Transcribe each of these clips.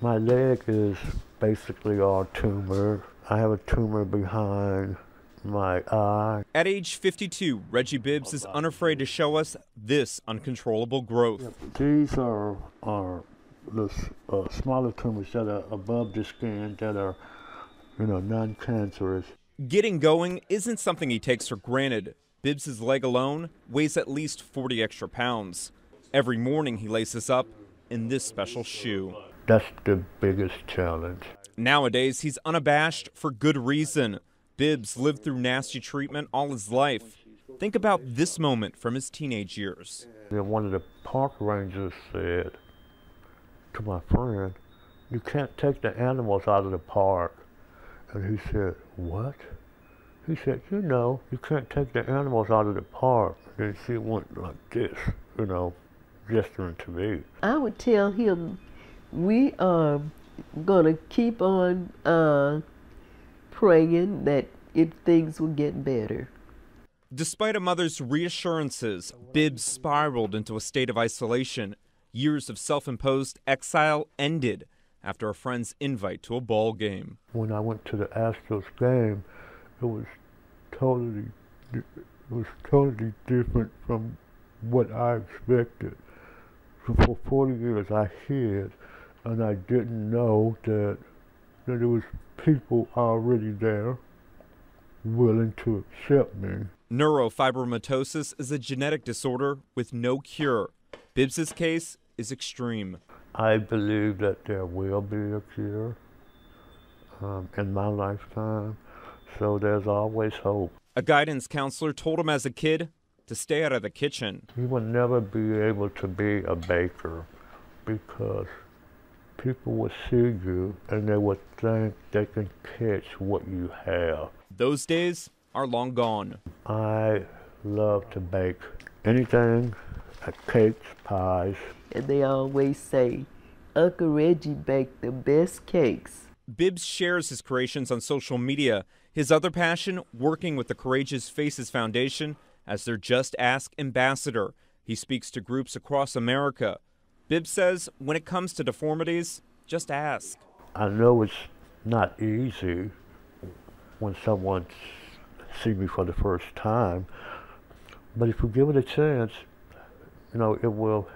My leg is basically all tumor. I have a tumor behind my eye. At age 52, Reggie Bibbs is unafraid to show us this uncontrollable growth. These are the smaller tumors that are above the skin that are, non-cancerous. Getting going isn't something he takes for granted. Bibbs's leg alone weighs at least 40 extra pounds. Every morning he laces up in this special shoe. That's the biggest challenge. Nowadays, he's unabashed for good reason. Bibbs lived through nasty treatment all his life. Think about this moment from his teenage years. And one of the park rangers said to my friend, "You can't take the animals out of the park." And he said, "What?" He said, "You can't take the animals out of the park." And she went like this, gesturing to me. I would tell him, we are gonna keep on praying that things will get better. Despite a mother's reassurances, Bibbs spiraled into a state of isolation. Years of self-imposed exile ended after a friend's invite to a ball game. When I went to the Astros game, it was totally different from what I expected. For 40 years I hid, and I didn't know that there was people already there willing to accept me. Neurofibromatosis is a genetic disorder with no cure. Bibbs's case is extreme. I believe that there will be a cure in my lifetime, so there's always hope. A guidance counselor told him as a kid to stay out of the kitchen. You will never be able to be a baker because people will see you and they would think they can catch what you have. Those days are long gone. I love to bake anything, cakes, pies. And they always say, Uncle Reggie baked the best cakes. Bibbs shares his creations on social media. His other passion, working with the Courageous Faces Foundation as their Just Ask ambassador. He speaks to groups across America. Bibbs says when it comes to deformities, just ask. I know it's not easy when someone sees me for the first time, but if you give it a chance, it'll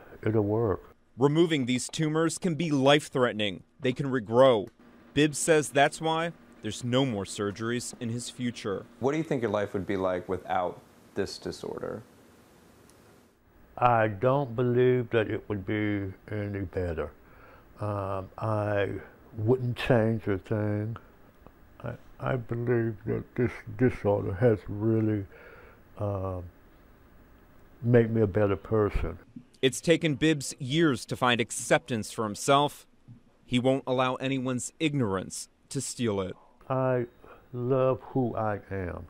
work. Removing these tumors can be life-threatening. They can regrow. Bibbs says that's why there's no more surgeries in his future. What do you think your life would be like without this disorder? I don't believe that it would be any better. I wouldn't change a thing. I believe that this disorder has really made me a better person. It's taken Bibbs years to find acceptance for himself. He won't allow anyone's ignorance to steal it. I love who I am.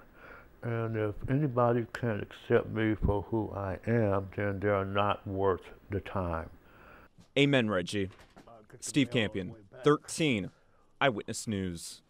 And if anybody can't accept me for who I am, then they're not worth the time. Amen, Reggie. Steve Campion, 13 Eyewitness News.